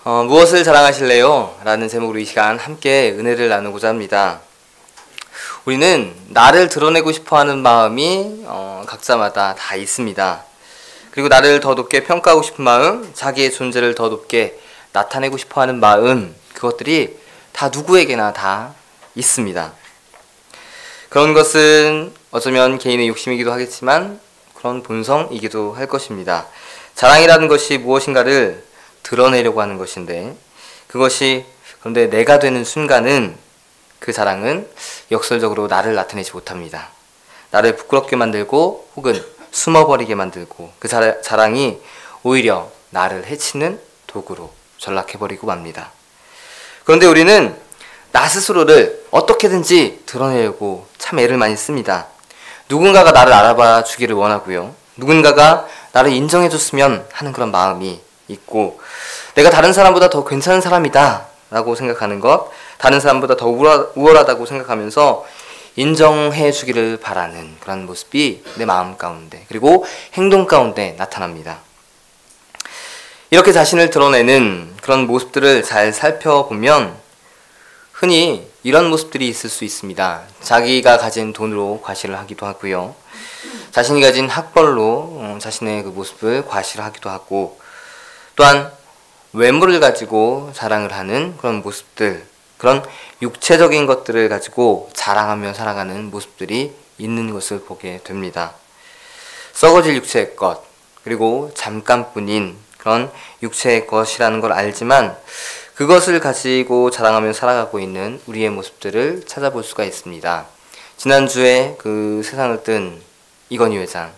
무엇을 자랑하실래요? 라는 제목으로 이 시간 함께 은혜를 나누고자 합니다. 우리는 나를 드러내고 싶어하는 마음이 각자마다 다 있습니다. 그리고 나를 더 높게 평가하고 싶은 마음, 자기의 존재를 더 높게 나타내고 싶어하는 마음, 그것들이 다 누구에게나 다 있습니다. 그런 것은 어쩌면 개인의 욕심이기도 하겠지만 그런 본성이기도 할 것입니다. 자랑이라는 것이 무엇인가를 드러내려고 하는 것인데, 그것이 그런데 내가 되는 순간은 그 자랑은 역설적으로 나를 나타내지 못합니다. 나를 부끄럽게 만들고 혹은 숨어버리게 만들고, 그 자랑이 오히려 나를 해치는 도구로 전락해버리고 맙니다. 그런데 우리는 나 스스로를 어떻게든지 드러내려고 참 애를 많이 씁니다. 누군가가 나를 알아봐 주기를 원하고요, 누군가가 나를 인정해줬으면 하는 그런 마음이 있고, 내가 다른 사람보다 더 괜찮은 사람이다 라고 생각하는 것, 다른 사람보다 더 우월하다고 생각하면서 인정해주기를 바라는 그런 모습이 내 마음 가운데 그리고 행동 가운데 나타납니다. 이렇게 자신을 드러내는 그런 모습들을 잘 살펴보면 흔히 이런 모습들이 있을 수 있습니다. 자기가 가진 돈으로 과시를 하기도 하고요, 자신이 가진 학벌로 자신의 그 모습을 과시를 하기도 하고, 또한 외모를 가지고 자랑을 하는 그런 모습들, 그런 육체적인 것들을 가지고 자랑하며 살아가는 모습들이 있는 것을 보게 됩니다. 썩어질 육체의 것, 그리고 잠깐뿐인 그런 육체의 것이라는 걸 알지만 그것을 가지고 자랑하며 살아가고 있는 우리의 모습들을 찾아볼 수가 있습니다. 지난주에 그 세상을 뜬 이건희 회장을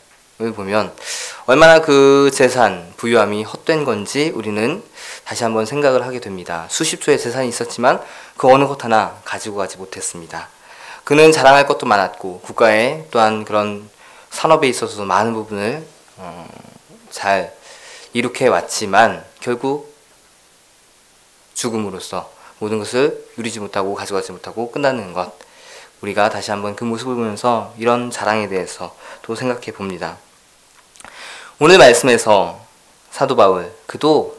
보면 얼마나 그 재산, 부유함이 헛된 건지 우리는 다시 한번 생각을 하게 됩니다. 수십조의 재산이 있었지만 그 어느 것 하나 가지고 가지 못했습니다. 그는 자랑할 것도 많았고 국가에 또한 그런 산업에 있어서도 많은 부분을 잘 이룩해 왔지만 결국 죽음으로써 모든 것을 누리지 못하고 가져가지 못하고 끝나는 것, 우리가 다시 한번 그 모습을 보면서 이런 자랑에 대해서 또 생각해 봅니다. 오늘 말씀에서 사도 바울, 그도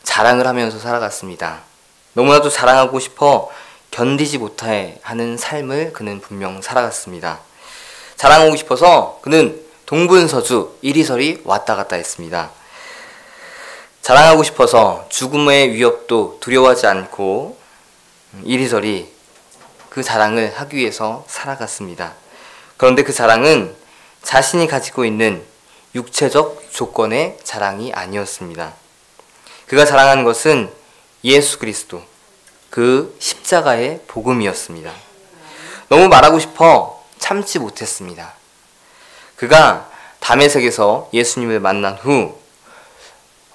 자랑을 하면서 살아갔습니다. 너무나도 자랑하고 싶어 견디지 못해 하는 삶을 그는 분명 살아갔습니다. 자랑하고 싶어서 그는 동분서주 이리저리 왔다 갔다 했습니다. 자랑하고 싶어서 죽음의 위협도 두려워하지 않고 이리저리 그 자랑을 하기 위해서 살아갔습니다. 그런데 그 자랑은 자신이 가지고 있는 육체적 조건의 자랑이 아니었습니다. 그가 자랑하는 것은 예수 그리스도, 그 십자가의 복음이었습니다. 너무 말하고 싶어 참지 못했습니다. 그가 다메섹에서 예수님을 만난 후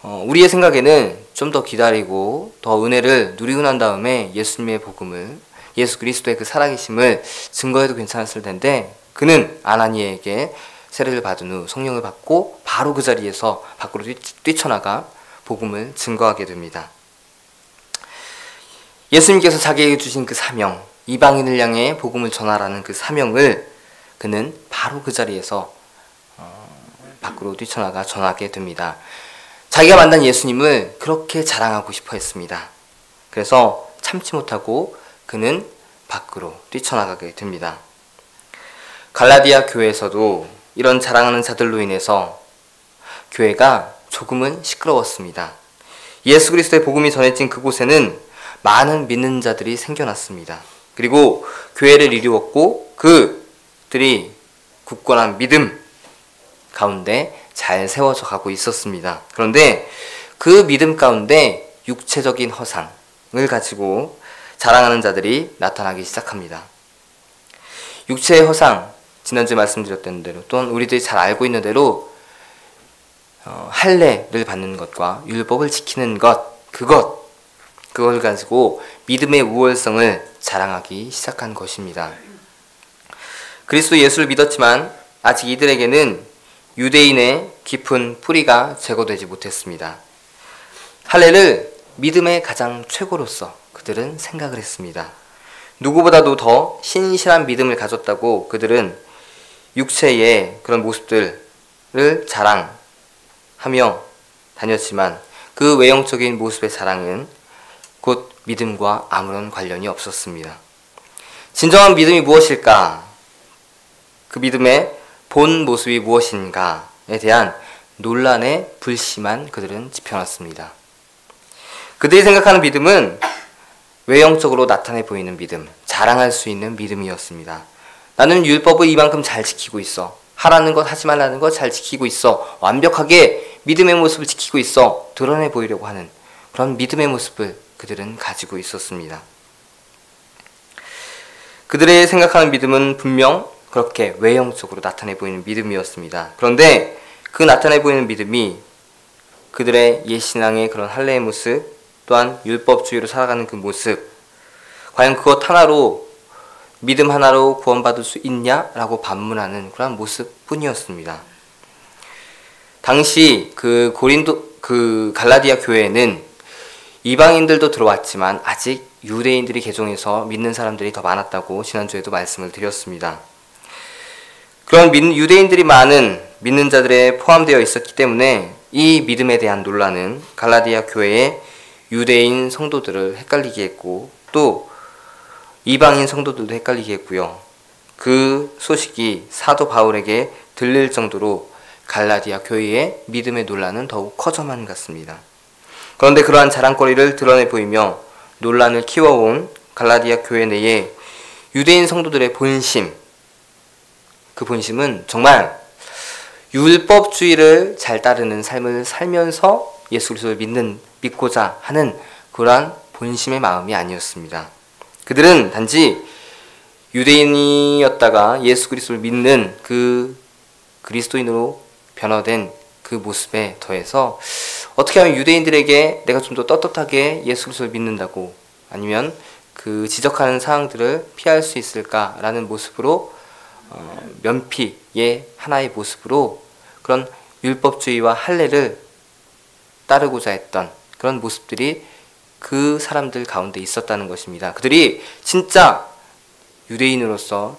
우리의 생각에는 좀 더 기다리고 더 은혜를 누리고 난 다음에 예수님의 복음을, 예수 그리스도의 그 살아계심을 증거해도 괜찮았을 텐데, 그는 아나니에게 세례를 받은 후 성령을 받고 바로 그 자리에서 밖으로 뛰쳐나가 복음을 증거하게 됩니다. 예수님께서 자기에게 주신 그 사명, 이방인을 향해 복음을 전하라는 그 사명을 그는 바로 그 자리에서 밖으로 뛰쳐나가 전하게 됩니다. 자기가 만난 예수님을 그렇게 자랑하고 싶어 했습니다. 그래서 참지 못하고 그는 밖으로 뛰쳐나가게 됩니다. 갈라디아 교회에서도 이런 자랑하는 자들로 인해서 교회가 조금은 시끄러웠습니다. 예수 그리스도의 복음이 전해진 그곳에는 많은 믿는 자들이 생겨났습니다. 그리고 교회를 이루었고 그들이 굳건한 믿음 가운데 잘 세워져 가고 있었습니다. 그런데 그 믿음 가운데 육체적인 허상을 가지고 자랑하는 자들이 나타나기 시작합니다. 육체의 허상, 지난주에 말씀드렸던 대로 또는 우리들이 잘 알고 있는 대로 할례를 받는 것과 율법을 지키는 것, 그걸 가지고 믿음의 우월성을 자랑하기 시작한 것입니다. 그리스도 예수를 믿었지만 아직 이들에게는 유대인의 깊은 뿌리가 제거되지 못했습니다. 할례를 믿음의 가장 최고로서 그들은 생각을 했습니다. 누구보다도 더 신실한 믿음을 가졌다고 그들은 육체의 그런 모습들을 자랑하며 다녔지만 그 외형적인 모습의 자랑은 곧 믿음과 아무런 관련이 없었습니다. 진정한 믿음이 무엇일까? 그 믿음의 본 모습이 무엇인가에 대한 논란에 불심한 그들은 지펴놨습니다. 그들이 생각하는 믿음은 외형적으로 나타내 보이는 믿음, 자랑할 수 있는 믿음이었습니다. 나는 율법을 이만큼 잘 지키고 있어. 하라는 것, 하지 말라는 것 잘 지키고 있어. 완벽하게 믿음의 모습을 지키고 있어. 드러내 보이려고 하는 그런 믿음의 모습을 그들은 가지고 있었습니다. 그들의 생각하는 믿음은 분명 그렇게 외형적으로 나타내 보이는 믿음이었습니다. 그런데 그 나타내 보이는 믿음이 그들의 옛신앙의 그런 할례의 모습, 또한 율법주의로 살아가는 그 모습, 과연 그것 하나로 믿음 하나로 구원받을 수 있냐라고 반문하는 그런 모습뿐이었습니다. 당시 그 갈라디아 교회에는 이방인들도 들어왔지만 아직 유대인들이 개종해서 믿는 사람들이 더 많았다고 지난주에도 말씀을 드렸습니다. 그런 유대인들이 많은 믿는 자들에 포함되어 있었기 때문에 이 믿음에 대한 논란은 갈라디아 교회의 유대인 성도들을 헷갈리게 했고 또 이방인 성도들도 헷갈리게 했고요. 그 소식이 사도 바울에게 들릴 정도로 갈라디아 교회의 믿음의 논란은 더욱 커져만 갔습니다. 그런데 그러한 자랑거리를 드러내 보이며 논란을 키워온 갈라디아 교회 내에 유대인 성도들의 본심, 그 본심은 정말 율법주의를 잘 따르는 삶을 살면서 예수 그리스도를 믿고자 하는 그러한 본심의 마음이 아니었습니다. 그들은 단지 유대인이었다가 예수 그리스도를 믿는 그 그리스도인으로 변화된 그 모습에 더해서 어떻게 하면 유대인들에게 내가 좀 더 떳떳하게 예수 그리스도를 믿는다고 아니면 그 지적하는 사항들을 피할 수 있을까라는 모습으로 면피의 하나의 모습으로 그런 율법주의와 할례를 따르고자 했던 그런 모습들이 그 사람들 가운데 있었다는 것입니다. 그들이 진짜 유대인으로서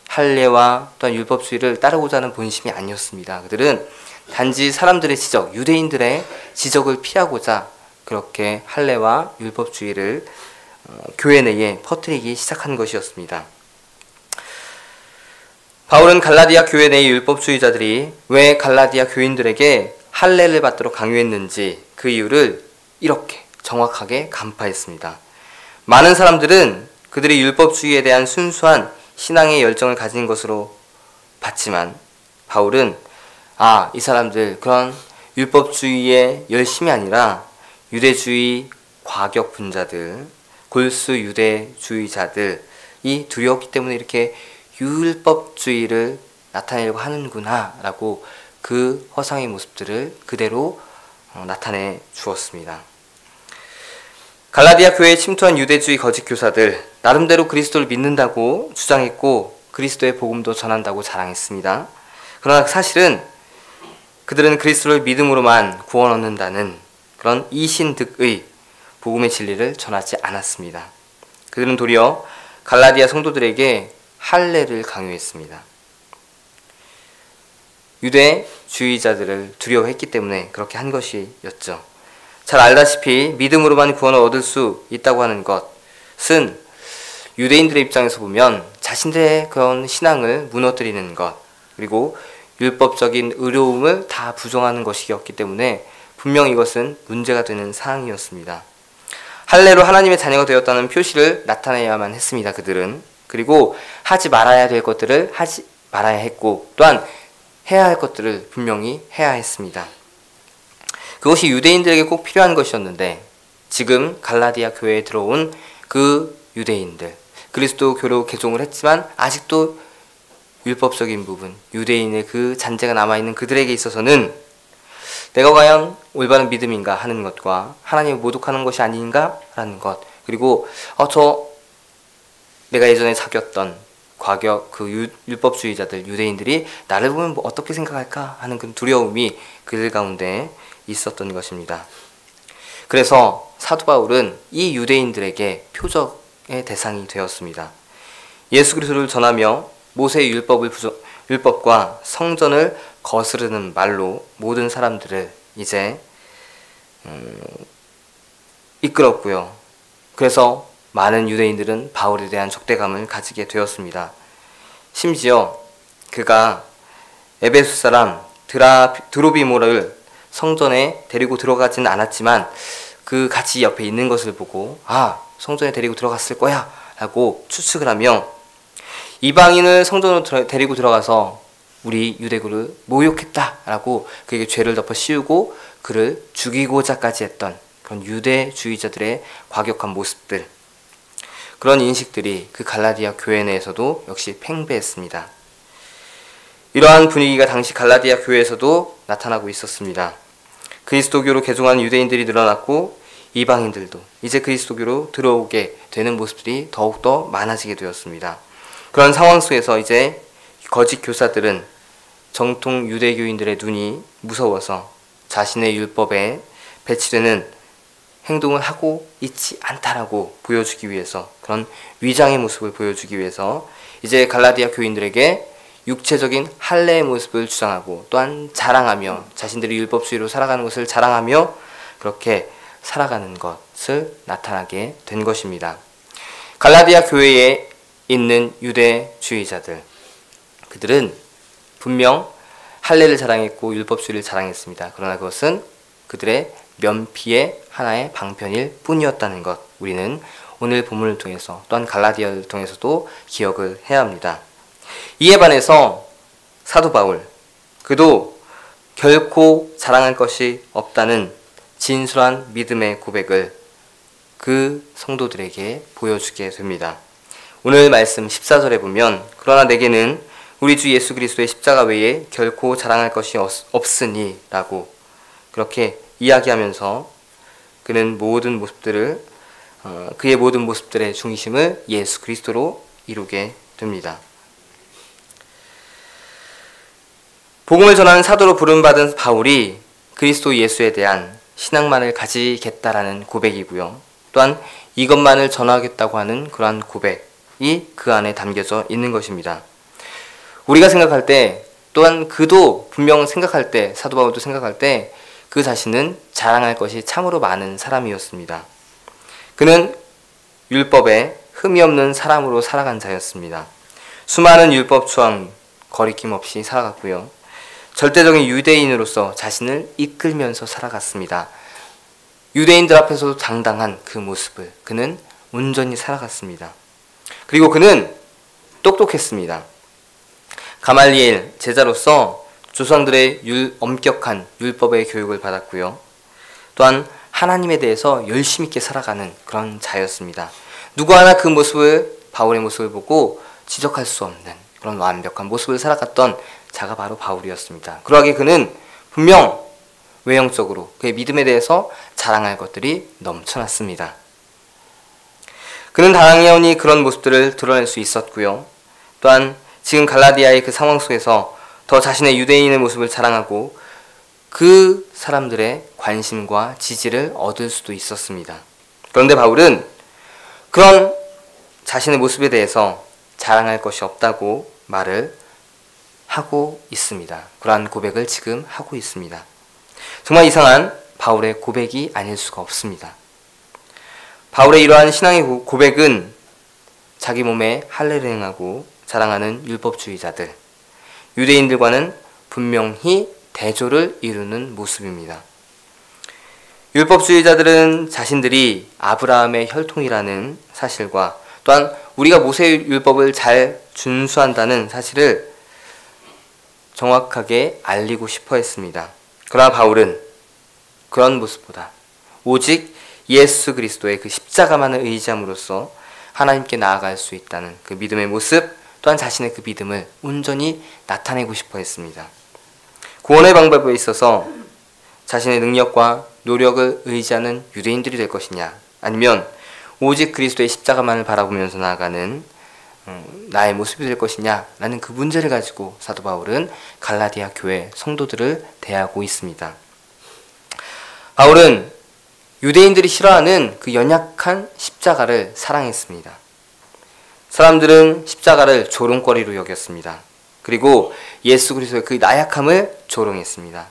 할례와 또한 율법주의를 따르고자 하는 본심이 아니었습니다. 그들은 단지 사람들의 지적, 유대인들의 지적을 피하고자 그렇게 할례와 율법주의를 교회 내에 퍼뜨리기 시작한 것이었습니다. 바울은 갈라디아 교회 내의 율법주의자들이 왜 갈라디아 교인들에게 할례를 받도록 강요했는지 그 이유를 이렇게 정확하게 간파했습니다. 많은 사람들은 그들이 율법주의에 대한 순수한 신앙의 열정을 가진 것으로 봤지만 바울은 이 사람들 그런 율법주의의 열심이 아니라 유대주의 과격분자들, 골수 유대주의자들이 두려웠기 때문에 이렇게 율법주의를 나타내려고 하는구나 라고 그 허상의 모습들을 그대로 나타내 주었습니다. 갈라디아 교회에 침투한 유대주의 거짓 교사들, 나름대로 그리스도를 믿는다고 주장했고 그리스도의 복음도 전한다고 자랑했습니다. 그러나 사실은 그들은 그리스도를 믿음으로만 구원 얻는다는 그런 이신득의 복음의 진리를 전하지 않았습니다. 그들은 도리어 갈라디아 성도들에게 할례를 강요했습니다. 유대주의자들을 두려워했기 때문에 그렇게 한 것이었죠. 잘 알다시피 믿음으로만 구원을 얻을 수 있다고 하는 것은 유대인들의 입장에서 보면 자신들의 그런 신앙을 무너뜨리는 것, 그리고 율법적인 의로움을 다 부정하는 것이었기 때문에 분명 이것은 문제가 되는 사항이었습니다. 할례로 하나님의 자녀가 되었다는 표시를 나타내야만 했습니다. 그들은. 그리고 하지 말아야 될 것들을 하지 말아야 했고 또한 해야 할 것들을 분명히 해야 했습니다. 그것이 유대인들에게 꼭 필요한 것이었는데 지금 갈라디아 교회에 들어온 그 유대인들, 그리스도교로 개종을 했지만 아직도 율법적인 부분, 유대인의 그 잔재가 남아있는 그들에게 있어서는 내가 과연 올바른 믿음인가 하는 것과 하나님을 모독하는 것이 아닌가 라는 것, 그리고 내가 예전에 사귀었던 과격 그 율법주의자들, 유대인들이 나를 보면 어떻게 생각할까 하는 그 두려움이 그들 가운데 있었던 것입니다. 그래서 사도 바울은 이 유대인들에게 표적의 대상이 되었습니다. 예수 그리스도를 전하며 모세의 율법과 성전을 거스르는 말로 모든 사람들을 이제 이끌었고요. 그래서 많은 유대인들은 바울에 대한 적대감을 가지게 되었습니다. 심지어 그가 에베소 사람 드로비모를 성전에 데리고 들어가진 않았지만 그 같이 옆에 있는 것을 보고 성전에 데리고 들어갔을 거야 라고 추측을 하며 이방인을 성전으로 데리고 들어가서 우리 유대교를 모욕했다 라고 그에게 죄를 덮어 씌우고 그를 죽이고자까지 했던 그런 유대주의자들의 과격한 모습들, 그런 인식들이 그 갈라디아 교회 내에서도 역시 팽배했습니다. 이러한 분위기가 당시 갈라디아 교회에서도 나타나고 있었습니다. 그리스도교로 개종한 유대인들이 늘어났고 이방인들도 이제 그리스도교로 들어오게 되는 모습들이 더욱더 많아지게 되었습니다. 그런 상황 속에서 이제 거짓 교사들은 정통 유대교인들의 눈이 무서워서 자신의 율법에 배치되는 행동을 하고 있지 않다라고 보여주기 위해서, 그런 위장의 모습을 보여주기 위해서 이제 갈라디아 교인들에게 육체적인 할례의 모습을 주장하고 또한 자랑하며 자신들이 율법주의로 살아가는 것을 자랑하며 그렇게 살아가는 것을 나타나게 된 것입니다. 갈라디아 교회에 있는 유대주의자들, 그들은 분명 할례를 자랑했고 율법주의를 자랑했습니다. 그러나 그것은 그들의 면피의 하나의 방편일 뿐이었다는 것, 우리는 오늘 본문을 통해서 또한 갈라디아를 통해서도 기억을 해야 합니다. 이에 반해서 사도 바울, 그도 결코 자랑할 것이 없다는 진솔한 믿음의 고백을 그 성도들에게 보여주게 됩니다. 오늘 말씀 14절에 보면 그러나 내게는 우리 주 예수 그리스도의 십자가 외에 결코 자랑할 것이 없으니 라고 그렇게 이야기하면서 그는 모든 모습들을 그의 모든 모습들의 중심을 예수 그리스도로 이루게 됩니다. 복음을 전하는 사도로 부름받은 바울이 그리스도 예수에 대한 신앙만을 가지겠다라는 고백이고요. 또한 이것만을 전하겠다고 하는 그러한 고백이 그 안에 담겨져 있는 것입니다. 우리가 생각할 때, 또한 그도 분명 생각할 때, 사도 바울도 생각할 때 그 자신은 자랑할 것이 참으로 많은 사람이었습니다. 그는 율법에 흠이 없는 사람으로 살아간 자였습니다. 수많은 율법 조항 거리낌 없이 살아갔고요. 절대적인 유대인으로서 자신을 이끌면서 살아갔습니다. 유대인들 앞에서도 당당한 그 모습을 그는 온전히 살아갔습니다. 그리고 그는 똑똑했습니다. 가말리엘 제자로서 조상들의 엄격한 율법의 교육을 받았고요. 또한 하나님에 대해서 열심히 있게 살아가는 그런 자였습니다. 누구 하나 그 모습을, 바울의 모습을 보고 지적할 수 없는 그런 완벽한 모습을 살아갔던 자가 바로 바울이었습니다. 그러하기에 그는 분명 외형적으로 그의 믿음에 대해서 자랑할 것들이 넘쳐났습니다. 그는 당연히 그런 모습들을 드러낼 수 있었고요. 또한 지금 갈라디아의 그 상황 속에서 더 자신의 유대인의 모습을 자랑하고 그 사람들의 관심과 지지를 얻을 수도 있었습니다. 그런데 바울은 그런 자신의 모습에 대해서 자랑할 것이 없다고 말을 하고 있습니다. 그러한 고백을 지금 하고 있습니다. 정말 이상한 바울의 고백이 아닐 수가 없습니다. 바울의 이러한 신앙의 고백은 자기 몸에 할례를 행하고 자랑하는 율법주의자들, 유대인들과는 분명히 대조를 이루는 모습입니다. 율법주의자들은 자신들이 아브라함의 혈통이라는 사실과 또한 우리가 모세의 율법을 잘 준수한다는 사실을 정확하게 알리고 싶어 했습니다. 그러나 바울은 그런 모습보다 오직 예수 그리스도의 그 십자가만을 의지함으로써 하나님께 나아갈 수 있다는 그 믿음의 모습, 또한 자신의 그 믿음을 온전히 나타내고 싶어 했습니다. 구원의 방법에 있어서 자신의 능력과 노력을 의지하는 유대인들이 될 것이냐, 아니면 오직 그리스도의 십자가만을 바라보면서 나아가는 나의 모습이 될 것이냐 라는 그 문제를 가지고 사도 바울은 갈라디아 교회 성도들을 대하고 있습니다. 바울은 유대인들이 싫어하는 그 연약한 십자가를 사랑했습니다. 사람들은 십자가를 조롱거리로 여겼습니다. 그리고 예수 그리스도의 그 나약함을 조롱했습니다.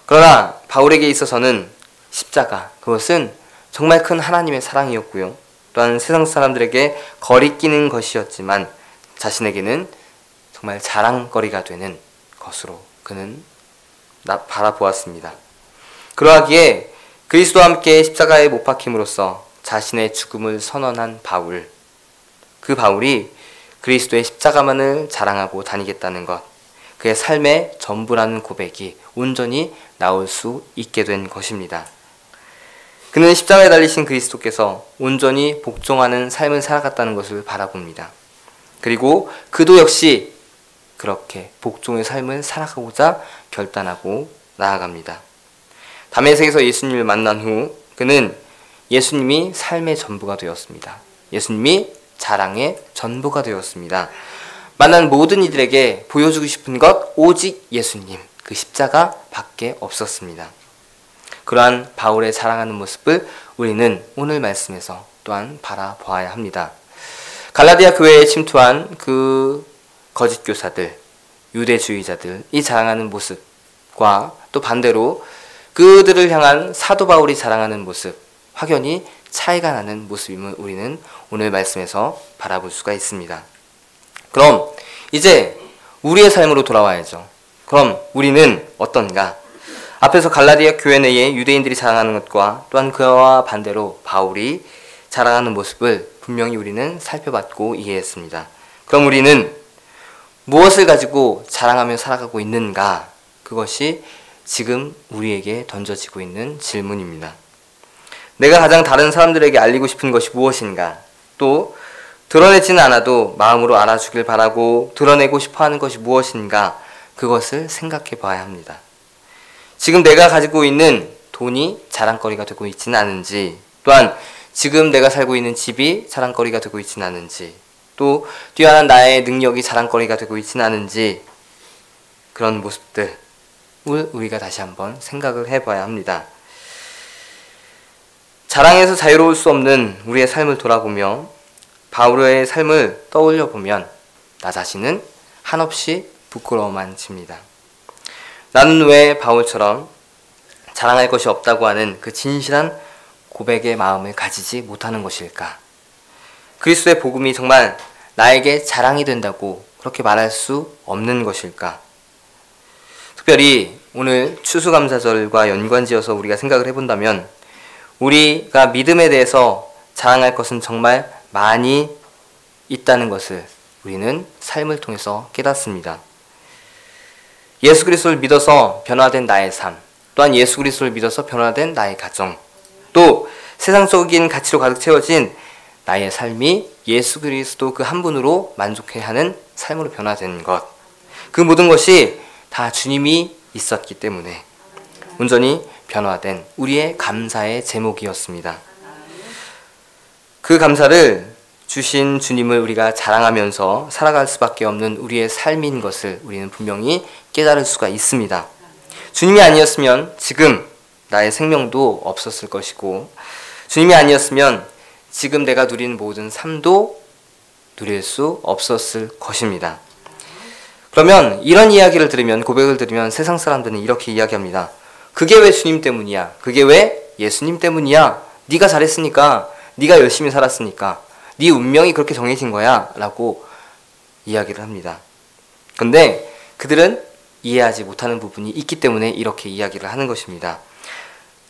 그러나 바울에게 있어서는 십자가, 그것은 정말 큰 하나님의 사랑이었고요. 또한 세상 사람들에게 거리끼는 것이었지만 자신에게는 정말 자랑거리가 되는 것으로 그는 바라보았습니다. 그러하기에 그리스도와 함께 십자가에 못 박힘으로써 자신의 죽음을 선언한 바울, 그 바울이 그리스도의 십자가만을 자랑하고 다니겠다는 것, 그의 삶의 전부라는 고백이 온전히 나올 수 있게 된 것입니다. 그는 십자가에 달리신 그리스도께서 온전히 복종하는 삶을 살아갔다는 것을 바라봅니다. 그리고 그도 역시 그렇게 복종의 삶을 살아가고자 결단하고 나아갑니다. 다메섹에서 예수님을 만난 후 그는 예수님이 삶의 전부가 되었습니다. 예수님이 자랑의 전부가 되었습니다. 만난 모든 이들에게 보여주고 싶은 것 오직 예수님, 그 십자가 밖에 없었습니다. 그러한 바울의 자랑하는 모습을 우리는 오늘 말씀에서 또한 바라보아야 합니다. 갈라디아 교회에 침투한 그 거짓 교사들, 유대주의자들이 자랑하는 모습과 또 반대로 그들을 향한 사도 바울이 자랑하는 모습, 확연히 차이가 나는 모습임을 우리는 오늘 말씀에서 바라볼 수가 있습니다. 그럼 이제 우리의 삶으로 돌아와야죠. 그럼 우리는 어떤가? 앞에서 갈라디아 교회 내에 유대인들이 자랑하는 것과 또한 그와 반대로 바울이 자랑하는 모습을 분명히 우리는 살펴봤고 이해했습니다. 그럼 우리는 무엇을 가지고 자랑하며 살아가고 있는가? 그것이 지금 우리에게 던져지고 있는 질문입니다. 내가 가장 다른 사람들에게 알리고 싶은 것이 무엇인가? 또 드러내지는 않아도 마음으로 알아주길 바라고 드러내고 싶어하는 것이 무엇인가? 그것을 생각해 봐야 합니다. 지금 내가 가지고 있는 돈이 자랑거리가 되고 있지는 않은지, 또한 지금 내가 살고 있는 집이 자랑거리가 되고 있지는 않은지, 또 뛰어난 나의 능력이 자랑거리가 되고 있지는 않은지, 그런 모습들을 우리가 다시 한번 생각을 해봐야 합니다. 자랑에서 자유로울 수 없는 우리의 삶을 돌아보며 바울의 삶을 떠올려 보면 나 자신은 한없이 부끄러워만 집니다. 나는 왜 바울처럼 자랑할 것이 없다고 하는 그 진실한 고백의 마음을 가지지 못하는 것일까? 그리스도의 복음이 정말 나에게 자랑이 된다고 그렇게 말할 수 없는 것일까? 특별히 오늘 추수감사절과 연관지어서 우리가 생각을 해본다면 우리가 믿음에 대해서 자랑할 것은 정말 많이 있다는 것을 우리는 삶을 통해서 깨닫습니다. 예수 그리스도를 믿어서 변화된 나의 삶, 또한 예수 그리스도를 믿어서 변화된 나의 가정, 또 세상적인 가치로 가득 채워진 나의 삶이 예수 그리스도 그 한 분으로 만족해야 하는 삶으로 변화된 것, 그 모든 것이 다 주님이 있었기 때문에 온전히 변화된 우리의 감사의 제목이었습니다. 그 감사를 주신 주님을 우리가 자랑하면서 살아갈 수밖에 없는 우리의 삶인 것을 우리는 분명히 깨달을 수가 있습니다. 주님이 아니었으면 지금 나의 생명도 없었을 것이고, 주님이 아니었으면 지금 내가 누리는 모든 삶도 누릴 수 없었을 것입니다. 그러면 이런 이야기를 들으면, 고백을 들으면 세상 사람들은 이렇게 이야기합니다. 그게 왜 주님 때문이야? 그게 왜 예수님 때문이야? 네가 잘했으니까, 네가 열심히 살았으니까, 네 운명이 그렇게 정해진 거야 라고 이야기를 합니다. 근데 그들은 이해하지 못하는 부분이 있기 때문에 이렇게 이야기를 하는 것입니다.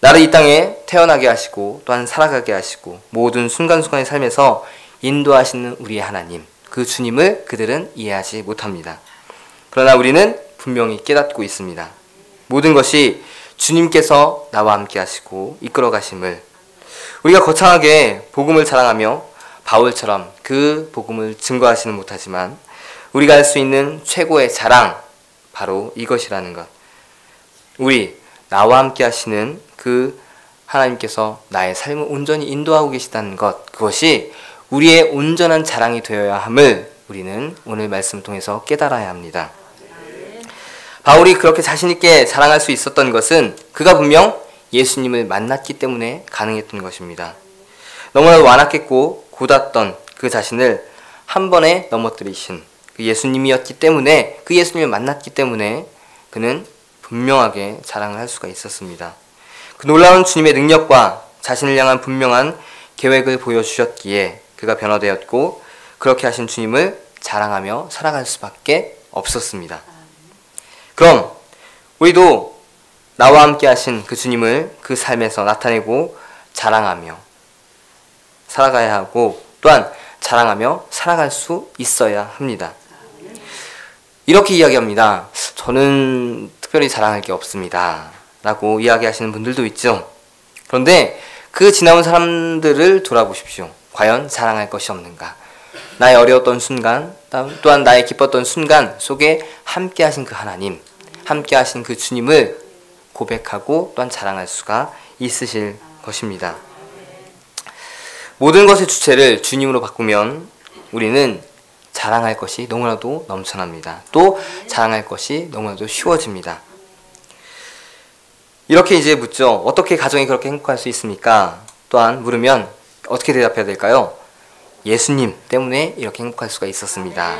나를 이 땅에 태어나게 하시고 또한 살아가게 하시고 모든 순간순간의 삶에서 인도하시는 우리의 하나님, 그 주님을 그들은 이해하지 못합니다. 그러나 우리는 분명히 깨닫고 있습니다. 모든 것이 주님께서 나와 함께 하시고 이끌어 가심을, 우리가 거창하게 복음을 자랑하며 바울처럼 그 복음을 증거하지는 못하지만 우리가 할 수 있는 최고의 자랑, 바로 이것이라는 것. 우리 나와 함께 하시는 그 하나님께서 나의 삶을 온전히 인도하고 계시다는 것, 그것이 우리의 온전한 자랑이 되어야 함을 우리는 오늘 말씀을 통해서 깨달아야 합니다. 바울이 그렇게 자신있게 자랑할 수 있었던 것은 그가 분명 예수님을 만났기 때문에 가능했던 것입니다. 너무나도 완악했고 고닫던 그 자신을 한 번에 넘어뜨리신 그 예수님이었기 때문에, 그 예수님을 만났기 때문에 그는 분명하게 자랑을 할 수가 있었습니다. 그 놀라운 주님의 능력과 자신을 향한 분명한 계획을 보여주셨기에 그가 변화되었고 그렇게 하신 주님을 자랑하며 살아갈 수밖에 없었습니다. 그럼 우리도 나와 함께 하신 그 주님을 그 삶에서 나타내고 자랑하며 살아가야 하고 또한 자랑하며 살아갈 수 있어야 합니다. 이렇게 이야기합니다. 저는 특별히 자랑할 게 없습니다 라고 이야기하시는 분들도 있죠. 그런데 그 지나온 사람들을 돌아보십시오. 과연 자랑할 것이 없는가? 나의 어려웠던 순간, 또한 나의 기뻤던 순간 속에 함께 하신 그 하나님, 함께 하신 그 주님을 고백하고 또한 자랑할 수가 있으실 것입니다. 모든 것의 주체를 주님으로 바꾸면 우리는 자랑할 것이 너무나도 넘쳐납니다. 또 자랑할 것이 너무나도 쉬워집니다. 이렇게 이제 묻죠. 어떻게 가정이 그렇게 행복할 수 있습니까? 또한 물으면 어떻게 대답해야 될까요? 예수님 때문에 이렇게 행복할 수가 있었습니다.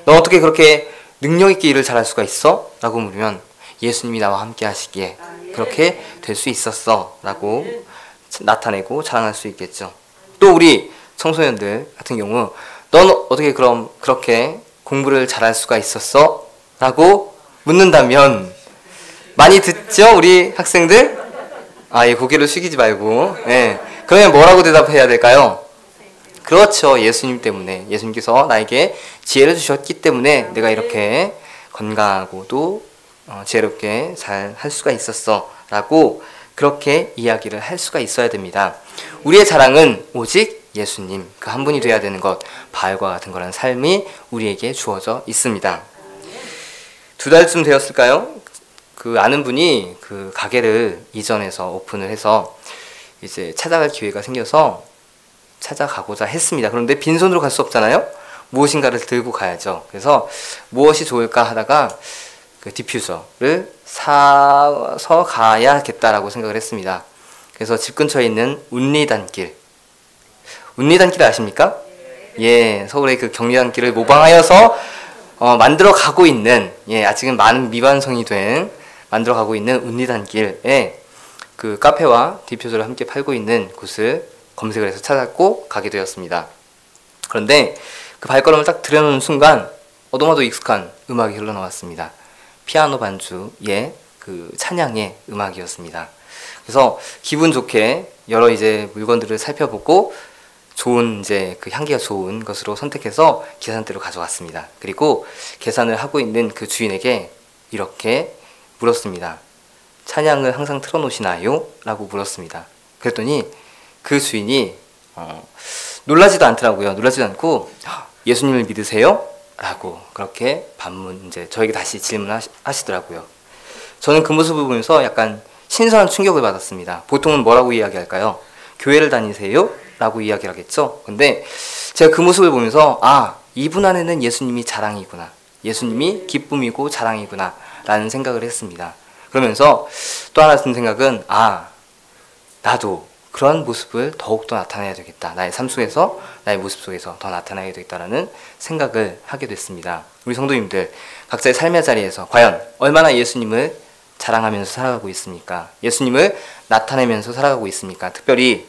너 어떻게 그렇게 능력 있게 일을 잘할 수가 있어? 라고 물으면 예수님이 나와 함께 하시기에 그렇게 될 수 있었어 라고 나타내고 자랑할 수 있겠죠. 또 우리 청소년들 같은 경우 넌 어떻게 그럼 그렇게 공부를 잘할 수가 있었어? 라고 묻는다면 많이 듣죠? 우리 학생들? 예, 고개를 숙이지 말고. 그러면 뭐라고 대답해야 될까요? 그렇죠. 예수님 때문에. 예수님께서 나에게 지혜를 주셨기 때문에 내가 이렇게 건강하고도 지혜롭게 잘 할 수가 있었어 라고 그렇게 이야기를 할 수가 있어야 됩니다. 우리의 자랑은 오직 예수님 그 한 분이 되어야 되는 것, 바알과 같은 거라는 삶이 우리에게 주어져 있습니다. 2달쯤 되었을까요? 그 아는 분이 그 가게를 이전해서 오픈을 해서 이제 찾아갈 기회가 생겨서 찾아가고자 했습니다. 그런데 빈손으로 갈 수 없잖아요. 무엇인가를 들고 가야죠. 그래서 무엇이 좋을까 하다가 그 디퓨저를 사서 가야겠다라고 생각을 했습니다. 그래서 집 근처에 있는 운리단길 아십니까? 예, 서울의 그 경리단길을 모방하여서 만들어 가고 있는, 아직은 많은 미완성이 된 만들어 가고 있는 운리단길에 그 카페와 디퓨저를 함께 팔고 있는 곳을 검색을 해서 찾았고 가게 되었습니다. 그런데 그 발걸음을 딱 들여놓는 순간 너무나도 익숙한 음악이 흘러나왔습니다. 피아노 반주의 그 찬양의 음악이었습니다. 그래서 기분 좋게 여러 이제 물건들을 살펴보고 좋은 이제 그 향기가 좋은 것으로 선택해서 계산대로 가져왔습니다. 그리고 계산을 하고 있는 그 주인에게 이렇게 물었습니다. 찬양을 항상 틀어놓으시나요? 라고 물었습니다. 그랬더니 그 주인이 놀라지도 않더라고요. 놀라지도 않고 예수님을 믿으세요? 라고 그렇게 이제 저에게 다시 질문하시더라고요. 저는 그 모습을 보면서 약간 신선한 충격을 받았습니다. 보통은 뭐라고 이야기할까요? 교회를 다니세요? 라고 이야기를 하겠죠. 근데 제가 그 모습을 보면서 이분 안에는 예수님이 자랑이구나, 예수님이 기쁨이고 자랑이구나 라는 생각을 했습니다. 그러면서 또 하나 든 생각은 나도 그런 모습을 더욱더 나타내야 되겠다. 나의 삶 속에서, 나의 모습 속에서 더 나타내야 되겠다라는 생각을 하게 됐습니다. 우리 성도님들 각자의 삶의 자리에서 과연 얼마나 예수님을 자랑하면서 살아가고 있습니까? 예수님을 나타내면서 살아가고 있습니까? 특별히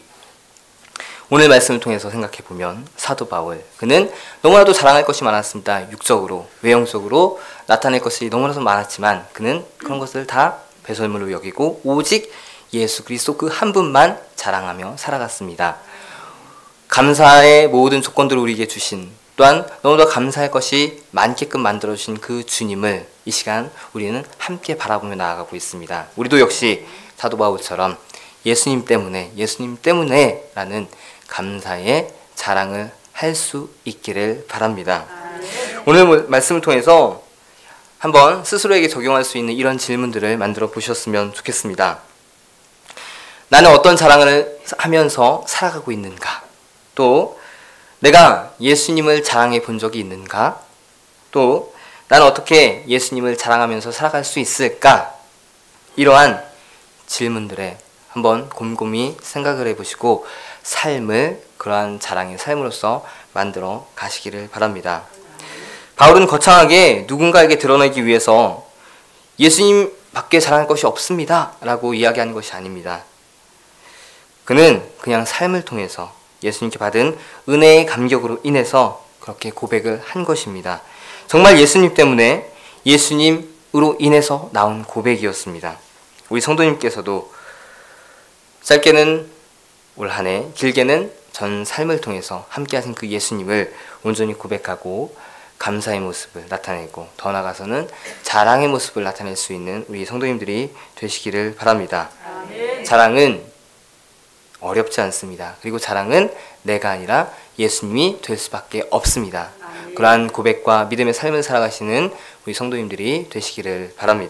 오늘 말씀을 통해서 생각해보면 사도 바울, 그는 너무나도 자랑할 것이 많았습니다. 육적으로, 외형적으로 나타낼 것이 너무나도 많았지만 그는 그런 것을 다 배설물로 여기고 오직 예수 그리스도 그 한 분만 자랑하며 살아갔습니다. 감사의 모든 조건들을 우리에게 주신, 또한 너무나 감사할 것이 많게끔 만들어주신 그 주님을 이 시간 우리는 함께 바라보며 나아가고 있습니다. 우리도 역시 사도 바울처럼 예수님 때문에 라는 감사의 자랑을 할 수 있기를 바랍니다. 오늘 말씀을 통해서 한번 스스로에게 적용할 수 있는 이런 질문들을 만들어 보셨으면 좋겠습니다. 나는 어떤 자랑을 하면서 살아가고 있는가? 또 내가 예수님을 자랑해 본 적이 있는가? 또 나는 어떻게 예수님을 자랑하면서 살아갈 수 있을까? 이러한 질문들에 한번 곰곰이 생각을 해보시고 삶을 그러한 자랑의 삶으로서 만들어 가시기를 바랍니다. 바울은 거창하게 누군가에게 드러내기 위해서 예수님 밖에 자랑할 것이 없습니다 라고 이야기하는 것이 아닙니다. 그는 그냥 삶을 통해서 예수님께 받은 은혜의 감격으로 인해서 그렇게 고백을 한 것입니다. 정말 예수님 때문에, 예수님으로 인해서 나온 고백이었습니다. 우리 성도님께서도 짧게는 올 한 해, 길게는 전 삶을 통해서 함께 하신 그 예수님을 온전히 고백하고 감사의 모습을 나타내고, 더 나아가서는 자랑의 모습을 나타낼 수 있는 우리 성도님들이 되시기를 바랍니다. 아멘. 자랑은 어렵지 않습니다. 그리고 자랑은 내가 아니라 예수님이 될 수밖에 없습니다. 아멘. 그러한 고백과 믿음의 삶을 살아가시는 우리 성도님들이 되시기를 바랍니다.